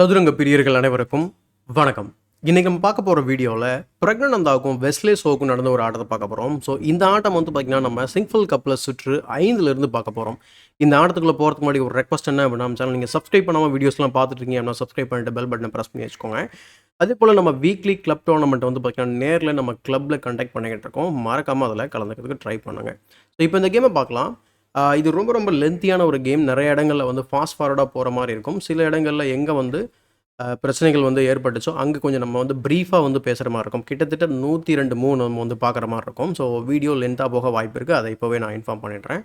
சதுரங்க பிரியர்கள் அனைவருக்கும் வணக்கம். இன்னைக்கு நம்ம பார்க்க போகிற வீடியோவில் பிரக்னந்தாவுக்கும் வெஸ்லே ஷோவுக்கும் நடந்த ஒரு ஆட்டத்தை பார்க்க போகிறோம். ஸோ இந்த ஆட்டம் வந்து பார்த்திங்கன்னா நம்ம சிங்ஃபுல் கப்பில் சுற்று 5லேருந்து பார்க்க போகிறோம். இந்த ஆட்டத்துக்குள்ளே போகிறதுக்கு முன்னாடி ஒரு ரெக்வஸ்ட் என்ன அப்படின்னா, நம்ம சேனல் நீங்கள் சப்ஸ்கிரைப் பண்ணாமல் வீடியோஸ்லாம் பார்த்துட்டு இருக்கீங்க அப்படின்னா சப்ஸ்கிரைப் பண்ணிட்டு பெல் பட்டனை ப்ரெஸ் பண்ணி வச்சுக்கோங்க. அதே போல் நம்ம வீக்லி கிளப் டோர்னமெண்ட் வந்து பார்த்திங்கன்னா நேரில் நம்ம கிளப்பில் கண்டக்ட் பண்ணிக்கிட்டு இருக்கோம். மறக்காமல் அதில் கலந்துக்கிறதுக்கு ட்ரை பண்ணுங்கள். ஸோ இப்போ இந்த கேமை பார்க்கலாம். இது ரொம்ப லென்த்தியான ஒரு கேம். நிறைய இடங்களில் வந்து ஃபாஸ்ட் ஃபார்வர்டாக போகிற மாதிரி இருக்கும். சில இடங்களில் எங்கே வந்து பிரச்சனைகள் வந்து ஏற்பட்டுச்சோ அங்கே கொஞ்சம் நம்ம வந்து ப்ரீஃபாக வந்து பேசுகிற மாதிரி இருக்கும். கிட்டத்தட்ட 102 நம்ம வந்து பார்க்குற மாதிரி இருக்கும். ஸோ வீடியோ லென்த்தாக போக வாய்ப்பு இருக்குது. அதை இப்போவே நான் இன்ஃபார்ம் பண்ணிடுறேன்.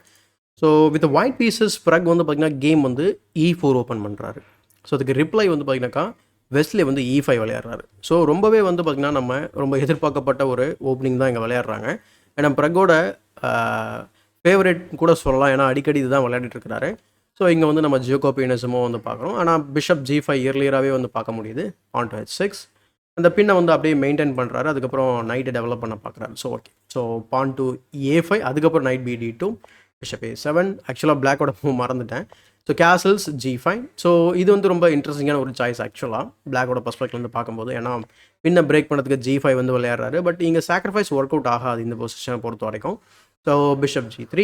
ஸோ வித் ஒயிட் பீசஸ் பிறகு வந்து பார்த்திங்கன்னா கேம் வந்து E4 ஓப்பன் பண்ணுறாரு. ஸோ அதுக்கு ரிப்ளை வந்து பார்த்திங்கனாக்கா வெஸ்லே வந்து E5 விளையாடுறாரு. ஸோ ரொம்பவே வந்து பார்த்திங்கன்னா நம்ம ரொம்ப எதிர்பார்க்கப்பட்ட ஒரு ஓப்பனிங் தான் இங்கே விளையாடுறாங்க. ஏன்னா பிறகோட ஃபேவரட் கூட சொல்லலாம். ஏன்னா அடிக்கடி இதுதான் விளையாடிட்டு இருக்கிறாரு. ஸோ இங்கே வந்து நம்ம ஜியோகோபினஸமோ வந்து பார்க்குறோம். ஆனால் பிஷப் G5 இயர்லியராகவே வந்து பார்க்க முடியுது. பான் டு H6 அந்த பின்னை வந்து அப்படியே மெயின்டைன் பண்ணுறாரு. அதுக்கப்புறம் நைட்டை டெவலப் பண்ண பார்க்குறாரு. So okay. So pawn to A5 அதுக்கப்புறம் நைட் BD2 பிஷப் A7. ஆக்சுவலாக பிளாக்கோட மறந்துட்டேன். So castles G5. ஸோ இது வந்து ரொம்ப இன்ட்ரெஸ்டிங்கான ஒரு சாய்ஸ் ஆக்சுவலாக பிளாக்கோட பர்ஸ்பெக்டிவ் வந்து பார்க்கும்போது. ஏன்னா பின்னை பிரேக் பண்ணுறதுக்கு G5 வந்து விளையாடுறாரு. பட் இங்கே சாக்ரிஃபைஸ் ஒர்க் அவுட் ஆகாது இந்த பொசிஷனை பொறுத்த வரைக்கும். ஸோ பிஷப் G3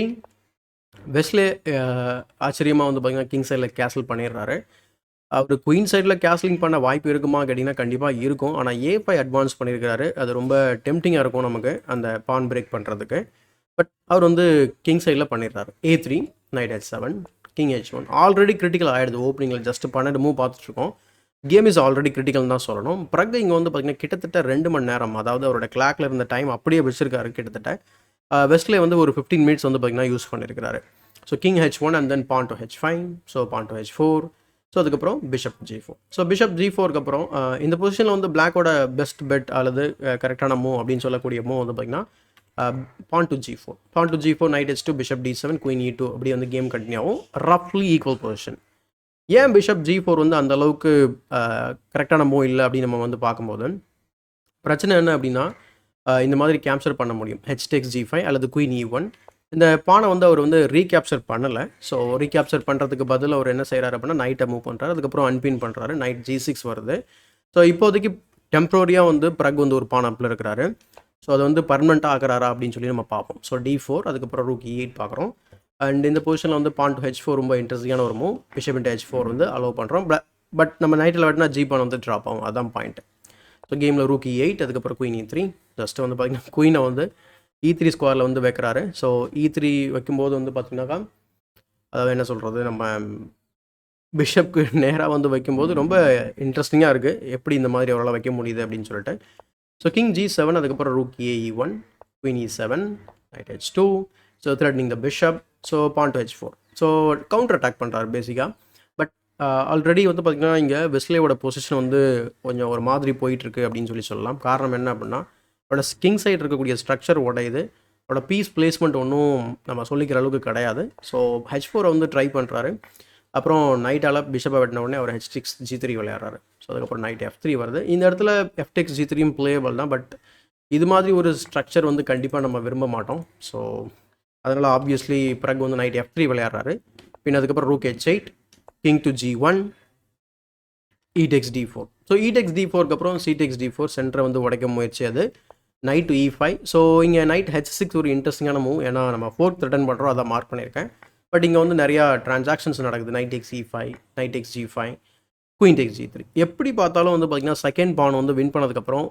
வெஸ்லே ஆச்சரியமாக வந்து பார்த்திங்கன்னா கிங் சைடில் கேசல் பண்ணிடுறாரு. அவர் குயின் சைடில் கேசலிங் பண்ண வாய்ப்பு இருக்குமா கேட்டிங்கன்னா கண்டிப்பாக இருக்கும். ஆனால் A5 அட்வான்ஸ் பண்ணியிருக்கிறாரு. அது ரொம்ப டெம்டிங்காக இருக்கும் நமக்கு அந்த பான் பிரேக் பண்ணுறதுக்கு. பட் அவர் வந்து கிங் சைடில் பண்ணிடுறாரு. A3 night H7 king H1 already critical ஆகிடுது. ஓப்பனிங்கில் ஜஸ்ட் 12 மூவ் பார்த்துட்ருக்கோம். கேம் இஸ் ஆல்ரெடி கிரிட்டிக்கல் தான் சொல்லணும். பிறகு இங்கே வந்து பார்த்திங்கன்னா கிட்டத்தட்ட 2 மணி நேரம், அதாவது அவரோட கிளாக்கில் இருந்த டைம் அப்படியே வச்சுருக்காரு. கிட்டத்தட்ட வெஸ்ட்லே வந்து ஒரு 15 மினிட்ஸ் வந்து பார்த்திங்கன்னா யூஸ் பண்ணியிருக்கிறாரு. So king H1 and then pawn to H5. So pawn to H4. So அதுக்கப்புறம் பிஷப் G4. ஸோ பிஷப் G4க்கு அப்புறம் இந்த பொசிஷனில் வந்து பிளாக்கோட பெஸ்ட் பெட் அல்லது கரெக்டான மூவ் அப்படின்னு சொல்லக்கூடிய மூவ் வந்து பார்த்திங்கன்னா pawn to G4. Pawn to G4 knight H2 bishop D7 queen E2 அப்படி வந்து கேம் கண்டினியூ ஆகும். ரஃப்லி ஈக்குவல் பொசிஷன். ஏன் பிஷப் G4 வந்து அந்த அளவுக்கு கரெக்டான மூவ் இல்லை அப்படின்னு நம்ம வந்து பார்க்கும்போது பிரச்சனை என்ன அப்படின்னா, இந்த மாதிரி கேப்சர் பண்ண முடியும். H takes G5 அல்லது குயின் E1. இந்த பானை வந்து அவர் வந்து ரீகேப்சர் பண்ணலை. ஸோ ரீகேப்சர் பண்ணுறதுக்கு பதில் அவர் என்ன செய்கிறாரு அப்படின்னா நைட்டை மூவ் பண்ணுறாரு. அதுக்கப்புறம் அன்பின் பண்ணுறாரு. நைட் G6 வருது. ஸோ இப்போதைக்கு டெம்பரரியாக வந்து பிறகு வந்து ஒரு பான் அப்பில் இருக்கிறாரு. ஸோ அதை வந்து பர்மனெண்ட்டாக ஆகிறாரா அப்படின்னு சொல்லி நம்ம பார்ப்போம். ஸோ D4 அதுக்கப்புறம் ரூக் E8 பார்க்குறோம். அண்ட் இந்த பொசிஷனில் வந்து பான் டு H4 ரொம்ப இன்ட்ரெஸ்டிங்கான ஒரு மூவ். பிஷப் இன்ட்டு H4 வந்து அலோவ் பண்ணுறோம். பட் நம்ம நைட்டில் வெட்டினா G பான் வந்து ட்ராப் ஆகும். அதான் பாயிண்ட். ஸோ கேமில் ரூக் E8 அதுக்கப்புறம் குயின் E3. ஜஸ்ட்டு வந்து பார்த்திங்கன்னா குயினை வந்து E3 ஸ்கொயரில் வந்து வைக்கிறாரு. ஸோ E3 வைக்கும்போது வந்து பார்த்திங்கனாக்கா அதாவது என்ன சொல்கிறது, நம்ம பிஷப்க்கு நேராக வந்து வைக்கும்போது ரொம்ப இன்ட்ரெஸ்டிங்காக இருக்குது. எப்படி இந்த மாதிரி அவரால் வைக்க முடியுது அப்படின்னு சொல்லிட்டு. ஸோ கிங் G7 அதுக்கப்புறம் rook E1 queen E7 knight H2. So threatening the bishop. So pawn to H4. So counter attack பண்ணுறாரு பேசிக்காக. பட் ஆல்ரெடி வந்து பார்த்திங்கன்னா இங்கே வெஸ்லேயோட பொசிஷன் வந்து கொஞ்சம் ஒரு மாதிரி போயிட்டுருக்கு அப்படின்னு சொல்லலாம். காரணம் என்ன அப்படின்னா அவரோட கிங் சைடு இருக்கக்கூடிய ஸ்ட்ரக்சர் உடையுது. அவரோட பீஸ் பிளேஸ்மெண்ட் ஒன்றும் நம்ம சொல்லிக்கிற அளவுக்கு கிடையாது. ஸோ H4 வந்து ட்ரை பண்ணுறாரு. அப்புறம் நைட்டால் பிஷப்பை வெட்டின உடனே அவர் H6 G3 விளையாடுறாரு. ஸோ அதுக்கப்புறம் நைட் F3 வருது. இந்த இடத்துல F takes G3 பிளேயபிள் தான். பட் இது மாதிரி ஒரு ஸ்ட்ரக்சர் வந்து கண்டிப்பாக நம்ம விரும்ப மாட்டோம். ஸோ அதனால் ஆப்வியஸ்லி பிறகு வந்து நைட் F3 விளையாடுறாரு. பின் அதுக்கப்புறம் rook H8 king to G1 E takes D4. So E takes D4க்கு அப்புறம் C takes D4 சென்டரை வந்து உடைக்க முயற்சி. அது நைட் டு E5. ஸோ இங்கே நைட் H6 ஒரு இன்ட்ரெஸ்டிங்கான மூவ். ஏன்னா நம்ம 4th ரிட்டர்ன் பண்ணுறோம், அதான் மார்க் பண்ணியிருக்கேன். பட் இங்கே வந்து நிறையா ட்ரான்சாக்ஷன்ஸ் நடக்குது. Night takes E5 night takes G5 queen takes G3. எப்படி பார்த்தாலும் வந்து பார்த்திங்கன்னா செகண்ட் பான் வந்து வின் பண்ணதுக்கப்புறம்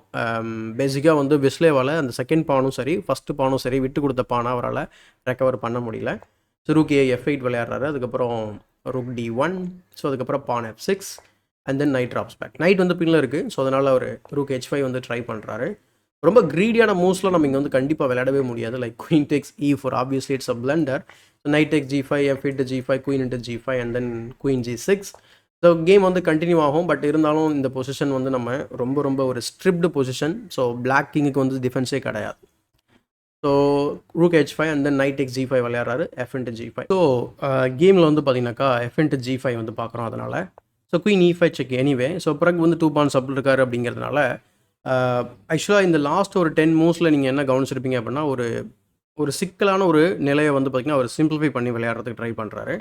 பேசிக்காக வந்து வெஸ்லேவால் அந்த செகண்ட் பானும் சரி ஃபஸ்ட்டு பானும் சரி விட்டு கொடுத்த பானை அவரால் ரெக்கவர் பண்ண முடியல. ஸோ ரூக் F8 விளையாடுறாரு. அதுக்கப்புறம் ரூக் D1. ஸோ அதுக்கப்புறம் pawn F6 and then knight drops back. Knight வந்து பின்னில் இருக்குது. ஸோ அதனால் அவர் ரூக் H5 வந்து ட்ரை பண்ணுறாரு. ரொம்ப க்ரீடியான மூவ்ஸ்லாம் நம்ம இங்கே வந்து கண்டிப்பாக விளையாடவே முடியாது. Like queen takes E4 obviously it's a blunder. Knight takes G5 F8 G5 queen into G5 and then queen G6. So game வந்து கண்டினியூ ஆகும். பட் இருந்தாலும் இந்த பொசிஷன் வந்து நம்ம ரொம்ப ஒரு ஸ்ட்ரிப்டு பொசிஷன். ஸோ பிளாக் கிங்குக்கு வந்து டிஃபென்ஸே கிடையாது. So rook H5 and then knight takes G5 விளையாடுறாரு. F into G5. ஸோ கேமில் வந்து பார்த்தீங்கன்னாக்கா F இன்ட்டு G5 வந்து பார்க்குறோம். அதனால் so queen E5 check anyway. So பிறகு வந்து 2 பான்ஸ் அப்பில் இருக்காரு அப்படிங்கிறதுனால ஆக்சுவலாக இந்த லாஸ்ட் ஒரு 10 மூவ்ஸில் நீங்கள் என்ன கவனிச்சிருப்பீங்க அப்படின்னா ஒரு சிக்கலான ஒரு நிலையை வந்து பார்த்திங்கன்னா அவர் சிம்பிளிஃபை பண்ணி விளையாடுறதுக்கு ட்ரை பண்ணுறாரு.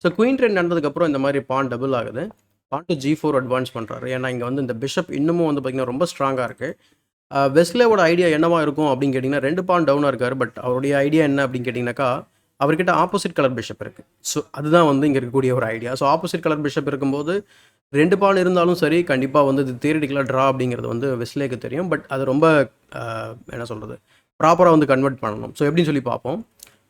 ஸோ குயின் ட்ரெண்ட் நடந்ததுக்கப்புறம் இந்த மாதிரி பான் டபுள் ஆகுது. பான் டு G4 அட்வான்ஸ் பண்ணுறாரு. ஏன்னா இங்கே வந்து இந்த பிஷப் இன்னமும் வந்து பார்த்திங்கன்னா ரொம்ப ஸ்ட்ராங்காக இருக்குது. வெஸ்லேவோட ஐடியா என்னவா இருக்கும் அப்படின்னு கேட்டிங்கன்னா 2 பான் டவுனாக இருக்கார். பட் அவருடைய ஐடியா என்ன அப்படின்னு கேட்டிங்கனாக்கா அவர்கிட்ட ஆப்போசிட் கலர் பிஷப் இருக்குது. ஸோ அதுதான் வந்து இங்கே இருக்கக்கூடிய ஒரு idea. So opposite colour bishop இருக்கும்போது 2 பான் இருந்தாலும் சரி கண்டிப்பாக வந்து இது தியரிட்டிக்கலாக ட்ரா அப்படிங்கிறது வந்து வெஸ்லேக்கு தெரியும். பட் அது ரொம்ப என்ன சொல்கிறது ப்ராப்பராக வந்து கன்வெர்ட் பண்ணணும். ஸோ எப்படின்னு சொல்லி பார்ப்போம்.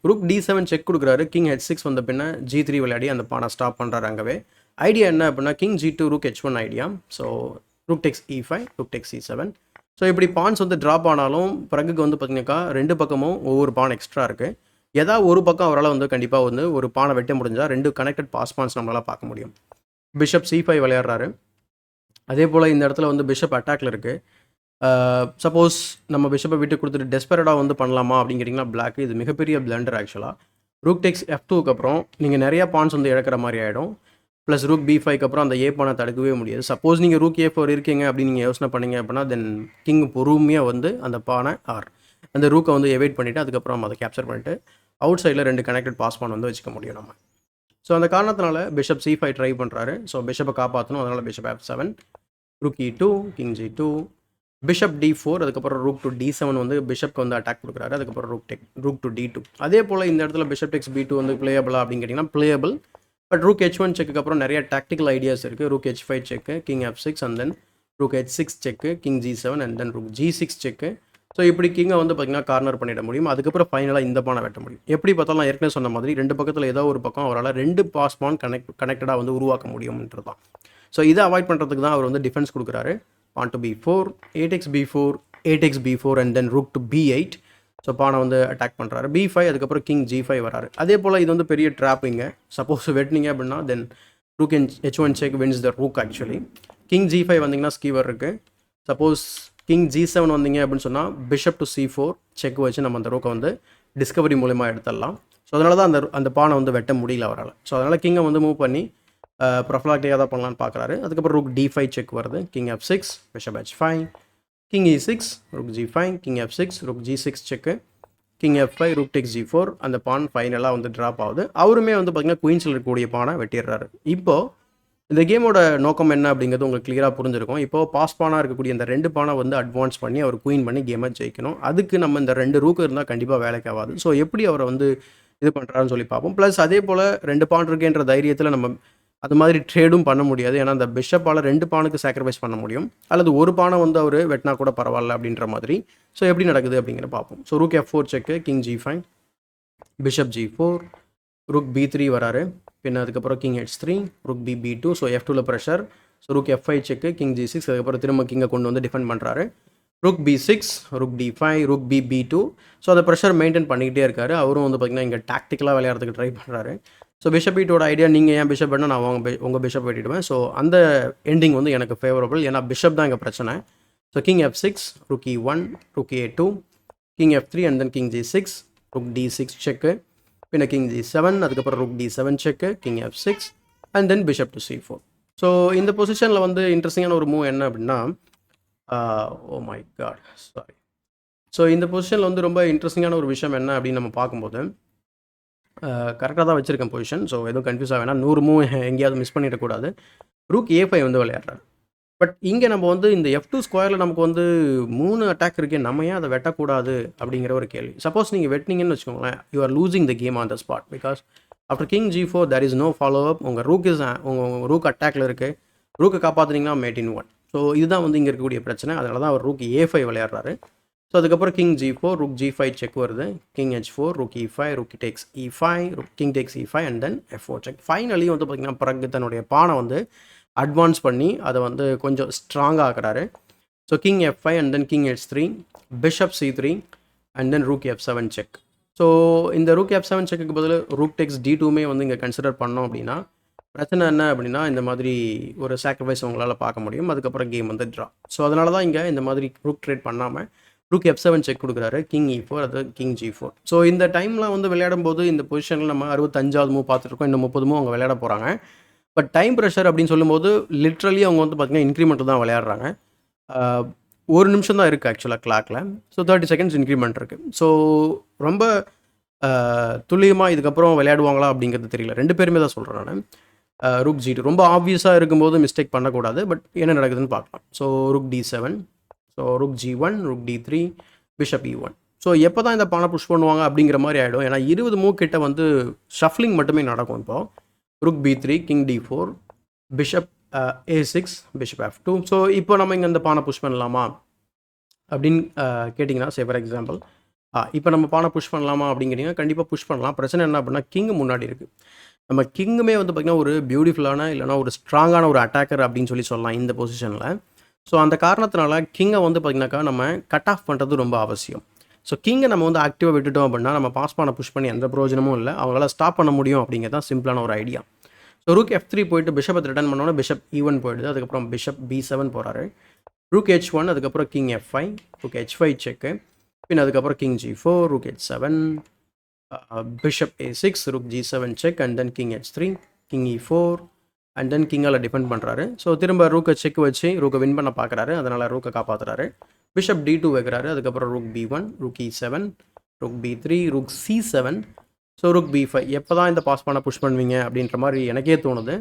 ரூக் D7 செக் கொடுக்குறாரு. கிங் H6 வந்த பின்ன G3 விளையாடி அந்த பானை ஸ்டாப் பண்ணுறாரு. அங்கவே ஐடியா என்ன அப்படின்னா king G2 rook H1 idea. So rook டெக்ஸ் E5 ரூக் டெக்ஸ் C7. ஸோ இப்படி பான்ஸ் வந்து ட்ராப் ஆனாலும் பிறகுக்கு வந்து பார்த்தீங்கன்னாக்கா 2 பக்கமும் ஒவ்வொரு பான் எக்ஸ்ட்ரா இருக்குது. ஏதாவது ஒரு பக்கம் அவரால் வந்து கண்டிப்பாக வந்து ஒரு பானை வெட்ட முடிஞ்சால் 2 கனெக்டட் பாஸ் பான்ஸ் நம்மளால் பார்க்க முடியும். Bishop C5 விளையாடுறாரு. அதே போல் இந்த இடத்துல வந்து பிஷப் அட்டாக்ல இருக்குது. சப்போஸ் நம்ம பிஷப்பை விட்டு கொடுத்துட்டு டெஸ்பரடாக வந்து பண்ணலாமா அப்படின்னு கேட்டிங்கன்னா பிளாக் இது மிகப்பெரிய பிளண்டர் ஆக்சுவலாக. ரூக் டெக்ஸ் F2க்கு அப்புறம் நீங்கள் நிறையா பான்ஸ் வந்து இழக்கிற மாதிரி ஆகிடும். ப்ளஸ் ரூக் B5க்கு அப்புறம் அந்த பானை தடுக்கவே முடியாது. சப்போஸ் நீங்கள் ரூக் A4 இருக்கீங்க அப்படின்னு நீங்கள் யோசனை பண்ணீங்க அப்படின்னா தென் கிங் பொறுமையாக வந்து அந்த பானை அந்த ரூக்கை வந்து எவைட் பண்ணிவிட்டு அதுக்கப்புறம் அதை கேப்சர் பண்ணிவிட்டு அவுட் சைடில் 2 கனெக்டட் பாஸ் பான் வந்து வச்சுக்க முடியும் நம்ம. ஸோ அந்த காரணத்தினால பிஷப் C5 ட்ரை பண்ணுறாரு. ஸோ பிஷப்பை காப்பாற்றணும். அதனால் bishop F7 rook E2 king G2 bishop D4 அதுக்கப்புறம் ரூக் டு D7 வந்து பிஷப்க்கு வந்து அட்டாக் கொடுக்குறாரு. அதுக்கப்புறம் ரூக் டு D2. அதே போல் இந்த இடத்துல பிஷப் டெக்ஸ் B2 வந்து பிளேயபிளா அப்படின்னு கேட்டிங்கன்னா playable. But rook H1 check அப்புறம் நிறைய டாக்டிக்கல் ஐடியாஸ் இருக்குது. Rook H5 check king F6 and then rook H6 check king G7 and then rook G6 check. So இப்படி கிங்கை வந்து பார்த்திங்கன்னா கார்னர் பண்ணிட முடியும். அதுக்கப்புறம் ஃபைனலாக இந்த பானை வெட்ட முடியும். எப்படி பார்த்தாலும் நான் ஏற்கனவே சொன்ன மாதிரி 2 பக்கத்தில் ஏதோ ஒரு பக்கம் அவரால் 2 பாஸ் பான் கனெக்டடாக வந்து உருவாக்க முடியும்ன்றது தான். ஸோ இதை அவாய்ட் பண்ணுறதுக்கு தான் அவர் வந்து டிஃபென்ஸ் கொடுக்குறாரு. Pawn to B4 8x B4 8x B4 and then rook to B8. So பானை வந்து அட்டாக் பண்ணுறாரு. B5 அதுக்கப்புறம் கிங் G5 வராரு. அதே போல் இது வந்து பெரிய ட்ராப்பிங்க. சப்போஸ் வெட்டினீங்க அப்படின்னா then rook H1 check wins the rook actually. King G5 வந்தீங்கன்னா ஸ்கீவர் இருக்குது. சப்போஸ் கிங் G7 வந்தீங்க அப்படின்னு சொன்னால் பிஷப் டு C4 செக் வச்சு நம்ம அந்த ரூக்கை வந்து டிஸ்கவரி மூலமாக எடுத்துடலாம். ஸோ அதனால தான் அந்த பானை வந்து வெட்ட முடியல அவரால். ஸோ அதனால் கிங்கை வந்து மூவ் பண்ணி ப்ரொஃப்ளாக்டியாக தான் பண்ணலான்னு பார்க்குறாரு. அதுக்கப்புறம் ரூக் D5 செக் வருது. King F6 bishop H5 king E6 rook G5 king F6 rook G6 செக்கு கிங் F5 ரூக் டெக்ஸ் G4. அந்த பான் ஃபைனலாக வந்து ட்ராப் ஆகுது. அவருமே வந்து பார்த்திங்கன்னா குயின்ஸில் இருக்கக்கூடிய பானை வெட்டிடுறாரு. இப்போது இந்த கேமோட நோக்கம் என்ன அப்படிங்கிறது உங்களுக்கு கிளியராக புரிஞ்சிருக்கும். இப்போது பாஸ் பானாக இருக்கக்கூடிய இந்த 2 பானை வந்து அட்வான்ஸ் பண்ணி அவர் குயின் பண்ணி கேமை ஜெயிக்கணும். அதுக்கு நம்ம இந்த 2 ரூக்கு இருந்தால் கண்டிப்பாக வேலைக்கு ஆகாது. ஸோ எப்படி அவரை வந்து இது பண்ணுறாருன்னு சொல்லி பார்ப்போம். ப்ளஸ் அதே போல் 2 பான் இருக்கேன்ற தைரியத்தில் நம்ம அது மாதிரி ட்ரேடும் பண்ண முடியாது. ஏன்னா அந்த பிஷப்பால் 2 பானுக்கு சாக்ரிஃபைஸ் பண்ண முடியும். அல்லது ஒரு பானை வந்து அவர் வெட்டினா கூட பரவாயில்ல அப்படின்ற மாதிரி. ஸோ எப்படி நடக்குது அப்படிங்கிற பார்ப்போம். So rook F4 check king G5 bishop G4 rook B3 வராரு. பின்ன அதுக்கப்புறம் king H3 rook B2. So F2ல pressure. So rook F5 check king G6 அதுக்கப்புறம் திரும்ப கிங்கை கொண்டு வந்து டிஃபெண்ட் பண்ணுறாரு. Rook B6 rook D5 rook B2. So அந்த ப்ரெஷர் மெயின்டைன் பண்ணிக்கிட்டே இருக்காரு. அவரும் வந்து பார்த்திங்கன்னா இங்கே டாக்டிக்கலாக விளையாடுறதுக்கு ட்ரை பண்ணுறாரு. ஸோ பிஷப் E2ஓட ஐடியா நீங்கள் ஏன் பிஷப் வேணால் நான் உங்கள் பிஷப் வெட்டிடுவேன். ஸோ அந்த எண்டிங் வந்து எனக்கு ஃபேவரபிள். ஏன்னா பிஷப் தான் இங்கே பிரச்சனை. So king F6 rook E1 rook A2 king F3 and then king G6 rook D6 check பின்ன கிங் G7 அதுக்கப்புறம் rook D7 check king F6 and then bishop to C4. So இந்த பொசிஷனில் வந்து இன்ட்ரெஸ்டிங்கான ஒரு மூவ் என்ன அப்படின்னா oh my God sorry. So இந்த பொசிஷனில் வந்து ரொம்ப இன்ட்ரெஸ்டிங்கான ஒரு விஷயம் என்ன அப்படின்னு நம்ம பார்க்கும்போது கரெக்டாக தான் வச்சுருக்கேன் பொசிஷன். ஸோ எதுவும் கன்ஃபியூஸ் ஆக வேணாம். 100 மூவ் எங்கேயாவது மிஸ் பண்ணிடக்கூடாது. ரூக் A5 வந்து விளையாடுறாரு. பட் இங்கே நம்ம வந்து இந்த F2 ஸ்கொயரில் நமக்கு வந்து 3 அட்டாக் இருக்கே, நம்ம ஏன் அதை வெட்டக்கூடாது அப்படிங்கிற ஒரு கேள்வி. சப்போஸ் நீங்கள் வெட்டினீங்கன்னு வச்சுக்கோங்களேன், you are losing the game on the spot. Because after king G4 there is no follow up. உங்கள் உங்கள் ரூக் அட்டாக்ல இருக்குது. ரூக்கை காப்பாற்றுனீங்கன்னா மேட் இன் 1. ஸோ இதுதான் வந்து இங்கே இருக்கக்கூடிய பிரச்சனை. அதனால தான் அவர் ரூக் A5 விளையாடுறாரு. ஸோ அதுக்கப்புறம் king G4 rook G5 check வருது. King H4 rook E5 rook takes E5 king takes E5 and then F4 check. Finally வந்து பார்த்திங்கன்னா பிறகு தன்னுடைய பானை வந்து அட்வான்ஸ் பண்ணி அதை வந்து கொஞ்சம் ஸ்ட்ராங்காக ஆக்குறாரு. So king F5 and then king H3 bishop C3 and then rook F7 check. So இந்த ரூக் F7 செக்குக்கு பதில் ரூக் டெக்ஸ் D2மே வந்து இங்கே கன்சிடர் பண்ணோம் அப்படின்னா பிரச்சனை என்ன அப்படின்னா இந்த மாதிரி ஒரு சாக்ரிஃபைஸ் உங்களால் பார்க்க முடியும். அதுக்கப்புறம் கேம் வந்து ட்ரா. ஸோ அதனால தான் இங்கே இந்த மாதிரி ரூக் ட்ரேட் பண்ணாமல் ரூக் F7 செக் கொடுக்குறாரு. கிங் E4 அது கிங் G4. ஸோ இந்த டைமில் வந்து விளையாடும் போது இந்த பொசிஷனில் நம்ம 65வது மூவ் பார்த்துருக்கோம். இன்னும் 30 மூவ் அவங்க விளையாட போகிறாங்க. பட் டைம் ப்ரெஷர் அப்படின்னு சொல்லும்போது லிட்ரலி அவங்க வந்து பார்த்திங்கன்னா இன்க்ரிமெண்ட் தான் விளையாடுறாங்க. 1 நிமிஷம் தான் இருக்குது ஆக்சுவலாக கிளாக்கில். ஸோ 30 செகண்ட்ஸ் இன்க்ரிமெண்ட் இருக்குது. ஸோ ரொம்ப துல்லியமாக இதுக்கப்புறம் விளையாடுவாங்களா அப்படிங்கிறது தெரியல. 2 பேருமே தான் சொல்கிறேன் நான். ருக் G2 ரொம்ப ஆப்வியஸாக இருக்கும்போது மிஸ்டேக் பண்ணக்கூடாது. பட் என்ன நடக்குதுன்னு பார்க்கலாம். So rook D7, so rook G1, rook D3, bishop E1. So எப்போ தான் இந்த பானை புஷ் பண்ணுவாங்க அப்படிங்கிற மாதிரி ஆகிடும். ஏன்னா 20 மூவ் கிட்ட வந்து ஷஃப்லிங் மட்டுமே நடக்கும். இப்போது ருக் B3, king D4, bishop A6, bishop F2. So இப்போ நம்ம இங்கே இந்த பானை புஷ் பண்ணலாமா அப்படின்னு கேட்டிங்கன்னா, சே ஃபார் எக்ஸாம்பிள் இப்போ நம்ம பானை புஷ் பண்ணலாமா அப்படிங்கிறீங்க. கண்டிப்பாக புஷ் பண்ணலாம். பிரச்சனை என்ன அப்படின்னா கிங்கு முன்னாடி இருக்குது. நம்ம கிங்குமே வந்து பார்த்திங்கன்னா ஒரு பியூட்டிஃபுல்லான இல்லைனா ஒரு ஸ்ட்ராங்கான ஒரு அட்டாக்கர் அப்படின்னு சொல்லலாம் இந்த பொசிஷனில். ஸோ அந்த காரணத்தினால கிங்கை வந்து பார்த்திங்கனாக்கா நம்ம கட் ஆஃப் பண்ணுறது ரொம்ப அவசியம். ஸோ கிங்கை நம்ம வந்து ஆக்டிவாக விட்டுட்டோம் அப்படின்னா நம்ம பாஸ் பண்ண புஷ் பண்ணி எந்த பிரயோஜனமும் இல்லை. அவங்களால ஸ்டாப் பண்ண முடியும் அப்படிங்கிறது தான் சிம்பிளான ஒரு ஐடியா. ஸோ ரூக் F3 போயிட்டு பிஷப்பை ரிட்டர்ன் பண்ணோன்னா பிஷப் E1 போயிடுது. அதுக்கப்புறம் பிஷப் B7 போகிறாரு. ரூக் H1, அதுக்கப்புறம் king F5, rook H5 check, பின் அதுக்கப்புறம் king G4, rook H7, bishop A6, rook G7 check, and then king H3, king E4, and then கிங்கால் defend பண்ணுறாரு. ஸோ திரும்ப ரூக்கை செக் வச்சு ரூக்கை வின் பண்ண பார்க்குறாரு. அதனால் ரூக்கை காப்பாற்றுறாரு. பிஷப் D2 வைக்கிறாரு. அதுக்கப்புறம் rook B1, rook E7, rook B3, rook C7, so rook B5. எப்போ தான் இந்த பாஸ் பண்ண புஷ் பண்ணுவீங்க அப்படின்ற மாதிரி எனக்கே தோணுது.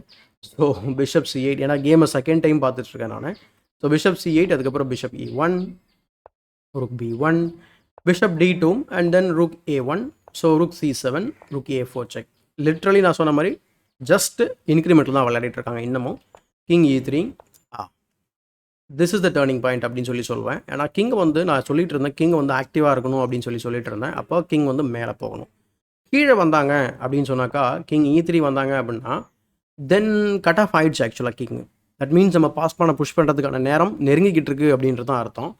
ஸோ பிஷப் C8, ஏன்னா கேமை செகண்ட் டைம் பார்த்துட்ருக்கேன் நான். ஸோ பிஷப் C8, அதுக்கப்புறம் bishop E1, rook B1, bishop D2, and then rook A1, so rook C7, rook A4 check. Literally நான் சொன்ன மாதிரி ஜஸ்ட் இன்க்ரிமெண்ட்டில் தான் விளையாடிட்டு இருக்காங்க இன்னமும். King E3, this is the turning point அப்படின்னு சொல்லுவேன். ஏன்னா கிங் வந்து நான் சொல்லிட்டு இருந்தேன், கிங் வந்து ஆக்டிவாக இருக்கணும் அப்படின்னு சொல்லிட்டு இருந்தேன். அப்போ கிங் வந்து மேலே போகணும். கீழே வந்தாங்க அப்படின்னு சொன்னாக்கா கிங் E3 வந்தாங்க அப்படின்னா தென் கட் ஆஃப் ஆயிடுச்சு ஆக்சுவலாக கிங். தட் மீன்ஸ் நம்ம பாஸ் பண்ண புஷ் பண்ணுறதுக்கான நேரம் நெருங்கிக்கிட்டு இருக்கு அப்படின்றது தான் அர்த்தம்.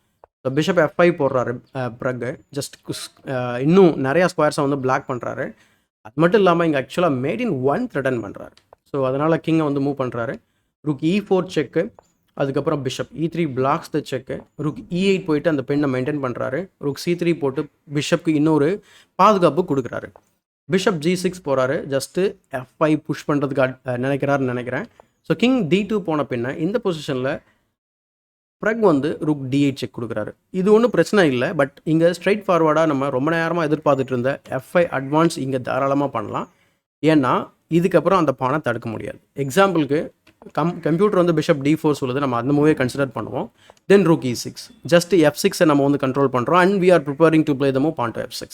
ஸோ பிஷப் F5 போடுறாரு பிறகு ஜஸ்ட் இன்னும் நிறையா ஸ்கொயர்ஸை வந்து பிளாக் பண்ணுறாரு. அது மட்டும் இல்லாமல் இங்கே ஆக்சுவலாக மேட் இன் 1 த்ரெட்டன் பண்ணுறாரு. ஸோ அதனால் கிங்கை வந்து மூவ் பண்ணுறாரு. ரூக் E4 செக்கு, அதுக்கப்புறம் பிஷப் E3 பிளாக்ஸ் த செக்கு, ரூக் E8 போயிட்டு அந்த பெண்ணை மெயின்டைன் பண்ணுறாரு. ரூக் C3 போட்டு பிஷப்க்கு இன்னொரு பாதுகாப்பு கொடுக்குறாரு. பிஷப் G6 போகிறாரு. ஜஸ்ட்டு F5 புஷ் பண்ணுறதுக்கு நினைக்கிறேன். ஸோ கிங் D2 போன பின்ன இந்த பொசிஷனில் ப்ரக் வந்து ரூக் D8 செக் கொடுக்குறாரு. இது ஒன்றும் பிரச்சனை இல்லை. பட் இங்கே ஸ்ட்ரைட் ஃபார்வர்டாக நம்ம ரொம்ப நேரமாக எதிர்பார்த்துட்டு இருந்த F5 அட்வான்ஸ் இங்கே தாராளமாக பண்ணலாம். ஏன்னா இதுக்கப்புறம் அந்த பானை தடுக்க முடியாது. எக்ஸாம்பிளுக்கு கம்ப்யூட்டர் வந்து பிஷப் D4 சொல்லுது, நம்ம அந்த மூவே கன்சிடர் பண்ணுவோம். தென் ரூக் E6, ஜஸ்ட் F6 நம்ம வந்து கண்ட்ரோல் பண்ணுறோம். And we are preparing to play the move pawn to F6.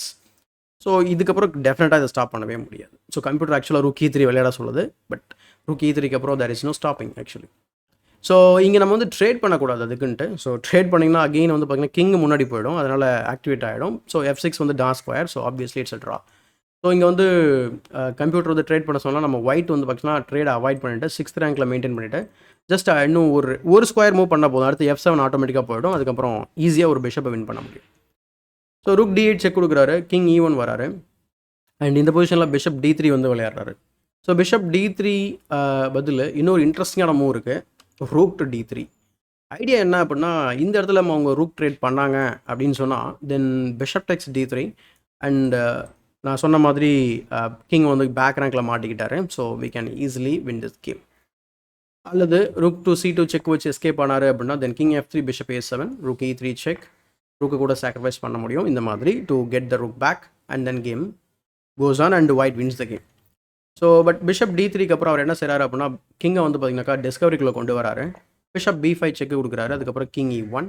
So இதுக்கப்புறம் டெஃபினட்டாக இதை ஸ்டாப் பண்ணவே முடியாது. ஸோ கம்ப்யூட்டர் ஆக்சுவலாக ரூக் E3 விளையாட சொல்லுது. பட் ரூக் E3க்கு அப்புறம் there is no stopping actually. So இங்கே நம்ம வந்து ட்ரேட் பண்ணக்கூடாது அதுக்குன்ட்டு. ஸோ ட்ரேட் பண்ணிங்கன்னா அகெயின் வந்து பார்த்திங்கன்னா கிங் முன்னாடி போயிடும். அதனால் ஆக்டிவேட் ஆகிடும். ஸோ F6 வந்து டா square. So obviously it's a draw. So இங்கே வந்து கம்ப்யூட்டர் வந்து ட்ரேட் பண்ண சொன்னால் நம்ம ஒயிட் வந்து பார்த்தீங்கன்னா ட்ரேட் அவாய்ட் பண்ணிவிட்டு 6th ரேங்கில் மெயின்டைன் பண்ணிவிட்டு ஜஸ்ட் இன்னும் ஒரு ஸ்கொயர் மூவ் பண்ண போதும். அடுத்து F7 ஆட்டோமேட்டிக்காக போயிடும். அதுக்கப்புறம் ஈஸியாக ஒரு பிஷப்பை வின் பண்ண முடியும். ஸோ ரூக் D8 செக் கொடுக்குறாரு. கிங் E1 வராரு. அண்ட் இந்த பொசிஷனில் பிஷப் D3 வந்து விளையாடுறாரு. ஸோ பிஷப் D3 பதில் இன்னொரு இன்ட்ரெஸ்டிங்கான மூவ் இருக்குது, ரூக் டு D3. ஐடியா என்ன அப்படின்னா இந்த இடத்துல அவங்க ரூக் ட்ரேட் பண்ணாங்க அப்படின்னு சொன்னால் தென் பிஷப் டெக்ஸ் D3 அண்ட் நான் சொன்ன மாதிரி கிங் வந்து பேக் ரேங்கில் மாட்டிக்கிட்டாரு. So we can easily win this game. அல்லது ரூக் டு C2 செக் வச்சு எஸ்கேப் ஆனார் அப்படின்னா then king F3, bishop A7, rook E3 check, rook கூட சாக்ரிஃபைஸ் பண்ண முடியும் இந்த மாதிரி to get the rook back and then game goes on and white wins the game. So but bishop D3க்கு அப்புறம் அவர் என்ன செய்கிறாரு அப்படின்னா கிங்கை வந்து பார்த்தீங்கன்னாக்கா டிஸ்கவரிக்குள்ளே கொண்டு வராரு. பிஷப் B5 செக்கு கொடுக்குறாரு. அதுக்கப்புறம் கிங் E1.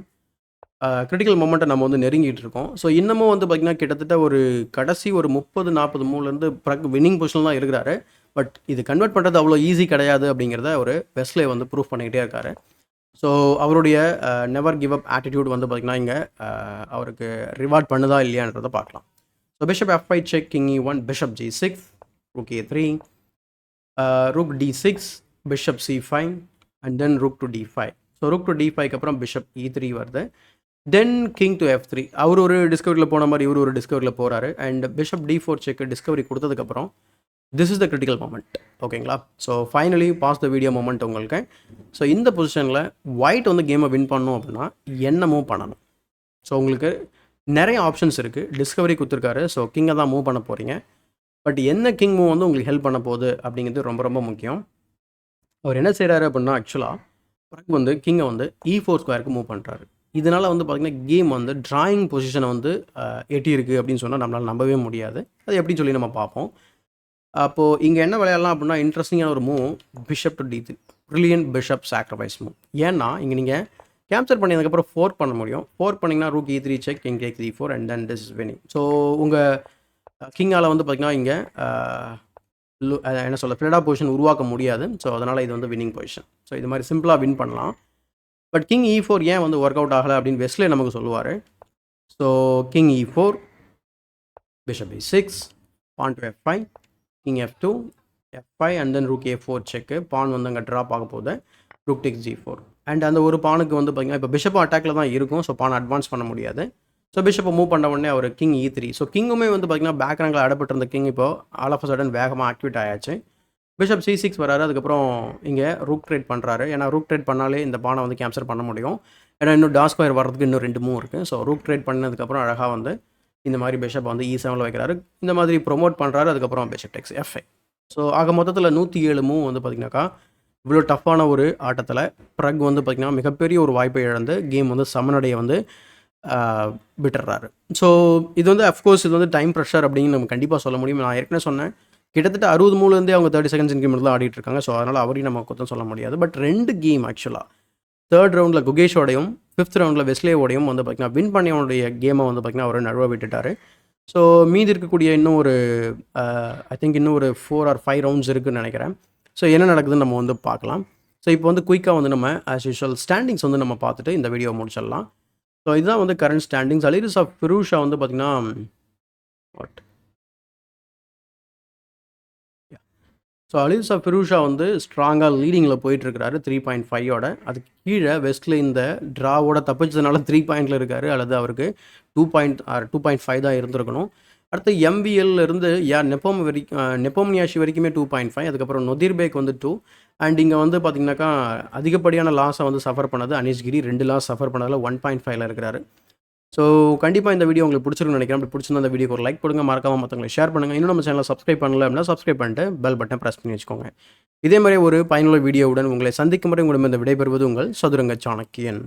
கிரிட்டிக்கல் மொமெண்ட்டை நம்ம வந்து நெருங்கிட்டு இருக்கோம். ஸோ இன்னமும் வந்து பார்த்திங்கன்னா கிட்டத்தட்ட ஒரு கடைசி ஒரு 30-40 மூவ்லேருந்து ப்ரக் வின்னிங் பொசிஷன் தான் இருக்கிறாரு. பட் இது கன்வெர்ட் பண்ணுறது அவ்வளோ ஈஸி கிடையாது அப்படிங்கிறத ஒரு வெஸ்லே வந்து ப்ரூவ் பண்ணிக்கிட்டே இருக்காரு. ஸோ அவருடைய நெவர் கிவ் அப் ஆட்டிடியூட் வந்து பார்த்திங்கன்னா இங்கே அவருக்கு ரிவார்ட் பண்ணுதா இல்லையான்றதை பார்க்கலாம். So bishop F5 check, king E1, bishop G6, rook A3, rook D6, bishop C5 and then rook to D5. So rook to D5க்கு அப்புறம் பிஷப் E3 வருது. தென் கிங் டு F3. அவர் ஒரு டிஸ்கவரியில் போன மாதிரி இவர் ஒரு டிஸ்கவரியில் போகிறாரு. And bishop D4 check discovery கொடுத்ததுக்கப்புறம் this is the critical moment. ஓகேங்களா? So finally pause the video moment உங்களுக்கு. ஸோ இந்த பொசிஷனில் ஒயிட் வந்து கேமை வின் பண்ணணும் அப்படின்னா என்ன மூவ் பண்ணணும்? ஸோ உங்களுக்கு நிறைய ஆப்ஷன்ஸ் இருக்குது. டிஸ்கவரி கொடுத்துருக்காரு. ஸோ கிங்கை தான் மூவ் பண்ண போகிறீங்க. பட் என்ன கிங் மூவ் வந்து உங்களுக்கு ஹெல்ப் பண்ண போகுது அப்படிங்கிறது ரொம்ப ரொம்ப முக்கியம். அவர் என்ன செய்கிறாரு அப்படின்னா ஆக்சுவலாக வந்து கிங்கை வந்து E4 ஸ்கொயருக்கு மூவ் பண்ணுறாரு. இதனால் வந்து பார்த்திங்கன்னா கேம் வந்து ட்ராயிங் பொசிஷனை வந்து எட்டியிருக்கு அப்படின்னு சொன்னால் நம்மளால் நம்பவே முடியாது. அது எப்படின்னு சொல்லி நம்ம பார்ப்போம். அப்போது இங்கே என்ன விளையாடலாம் அப்படின்னா இன்ட்ரெஸ்டிங்கான ஒரு move bishop to D3 brilliant bishop sacrifice move. ஏன்னா இங்கே நீங்கள் கேப்சர் பண்ணதுக்கப்புறம் ஃபோர்க் பண்ண முடியும். ஃபோர்க் பண்ணிங்கன்னா rook E3 check, king take E4 and then this is winning. So உங்கள் கிங்கால் வந்து பார்த்திங்கன்னா இங்கே என்ன சொல்ல ஃப்ளெடா பொசிஷன் உருவாக்க முடியாது. ஸோ அதனால் இது வந்து வின்னிங் பொசிஷன். ஸோ இது மாதிரி சிம்பிளாக வின் பண்ணலாம். பட் கிங் E4 ஏன் வந்து ஒர்க் அவுட் ஆகலை அப்படின்னு வெஸ்லே நமக்கு சொல்லுவார். So king E4, bishop E6, pawn to F5, king F2, F5 and then rook A4 check. Pawn வந்து அங்கே ட்ராப் ஆக போகுது. ரூக் டேக்ஸ் G4 அண்ட் அந்த ஒரு பானுக்கு வந்து பார்த்திங்கன்னா இப்போ பிஷப் அட்டாக்ல தான் இருக்கும். ஸோ பான் அட்வான்ஸ் பண்ண முடியாது. ஸோ பிஷப்பை மூவ் பண்ண உடனே அவர் கிங் E3. ஸோ கிங்குமே வந்து பார்த்திங்கன்னா பேக் ரேங்கில் அடப்பட்டிருந்த கிங் இப்போ ஆல் ஆஃப் அ சடன் வேகமாக ஆக்டிவேட் ஆயாச்சு. பிஷப் C6 வராரு. அதுக்கப்புறம் இங்கே ரூக் ட்ரேட் பண்ணுறாரு. ஏன்னா ரூக் ட்ரேட் பண்ணாலே இந்த பானை வந்து கேப்சர் பண்ண முடியும். ஏன்னா இன்னும் டாஸ் ஸ்கொயர் வர்றதுக்கு இன்னும் 2 மூவ் இருக்குது. ஸோ ரூக் ட்ரேட் பண்ணதுக்கப்புறம் அழகாக வந்து இந்த மாதிரி பிஷப் வந்து E7 வைக்கிறாரு. இந்த மாதிரி ப்ரொமோட் பண்ணுறாரு. அதுக்கப்புறம் பிஷப் டெக்ஸ் F5. ஸோ ஆக மொத்தத்தில் 107 மூவ் வந்து பார்த்திங்கனாக்கா இவ்வளோ டஃப்பான ஒரு ஆட்டத்தில் ப்ரக் வந்து பார்த்திங்கன்னா மிகப்பெரிய ஒரு வாய்ப்பை இழந்து கேம் வந்து சமனடைய வந்து விட்டுறாரு. ஸோ இது வந்து அஃப்கோர்ஸ் இது வந்து டைம் ப்ரெஷர் அப்படின்னு நம்ம கண்டிப்பாக சொல்ல முடியும். நான் ஏற்கனவே சொன்னேன் கிட்டத்தட்ட 60 மூவ்லேருந்தே அவங்க 30 செகண்ட்ஸ் இன்க்ரிமெண்ட் தான் ஆடிட்டு இருக்காங்க. ஸோ அதனால் அவரையும் நம்ம குத்தம் சொல்ல முடியாது. பட் 2 கேம் ஆக்சுவலாக 3rd ரவுண்டில் குகேஷோடையும் 5th ரவுண்டில் வெஸ்லேவோடையும் வந்து பார்த்திங்கன்னா வின் பண்ணியவனுடைய கேமை வந்து பார்த்திங்கன்னா அவர் நழுவ விட்டுட்டார். ஸோ மீதி இருக்கக்கூடிய இன்னும் ஒரு ஐ திங்க் இன்னும் ஒரு 4 or 5 ரவுண்ட்ஸ் இருக்குதுன்னு நினைக்கிறேன். ஸோ என்ன நடக்குதுன்னு நம்ம வந்து பார்க்கலாம். ஸோ இப்போ வந்து குயிக்காக வந்து நம்ம ஆஸ் யூஷுவல் ஸ்டாண்டிங்ஸ் வந்து நம்ம பார்த்துட்டு இந்த வீடியோ முடிச்சிடலாம். ஸோ இதுதான் வந்து கரண்ட் ஸ்டாண்டிங்ஸ். அலிரிசா ஃபிரூஷா வந்து பார்த்திங்கன்னா ஸோ அலிரிசா ஃபிரூஷா வந்து ஸ்ட்ராங்காக லீடிங்கில் போயிட்டுருக்கிறாரு 3.5ஓட. அதுக்கு கீழே வெஸ்ட்டில் இந்த ட்ராவோட தப்பிச்சதுனால 3 பாயிண்டில் இருக்கார். அல்லது அவருக்கு 2.5 தான் இருந்திருக்கணும். அடுத்து MVL இருந்து நெப்போம்னியாஷி வரைக்குமே 2.5. அதுக்கப்புறம் நொதிர்பேக் வந்து 2. அண்ட் இங்கே வந்து பார்த்திங்கனாக்கா அதிகப்படியான லாஸை வந்து சஃபர் பண்ணது அனீஷ்கிரி. 2 லாஸ் சஃபர் பண்ணதில் 1.5ல் இருக்கிறாரு. ஸோ கண்டிப்பாக இந்த வீடியோ உங்களுக்கு பிடிச்சிருக்குன்னு நினைக்கிறேன். அப்படி பிடிச்சிருந்தா அந்த வீடியோக்கு ஒரு லைக் கொடுங்க. மறக்காமல் மற்றவங்களை ஷேர் பண்ணுங்கள். இன்னும் நம்ம சேனலை சப்ஸ்கிரைப் பண்ணல அப்படின்னா சப்ஸ்கிரைப் பண்ணிட்டு பெல் பட்டனை ப்ரெஸ் பண்ணி வச்சுக்கோங்க. இதே மாதிரி ஒரு பயனுள்ள வீடியோவுடன் உங்களை சந்திக்கும் வரை உங்களிடம் இந்த விடைபெறுவது உங்கள் சதுரங்க சாணக்கியன்.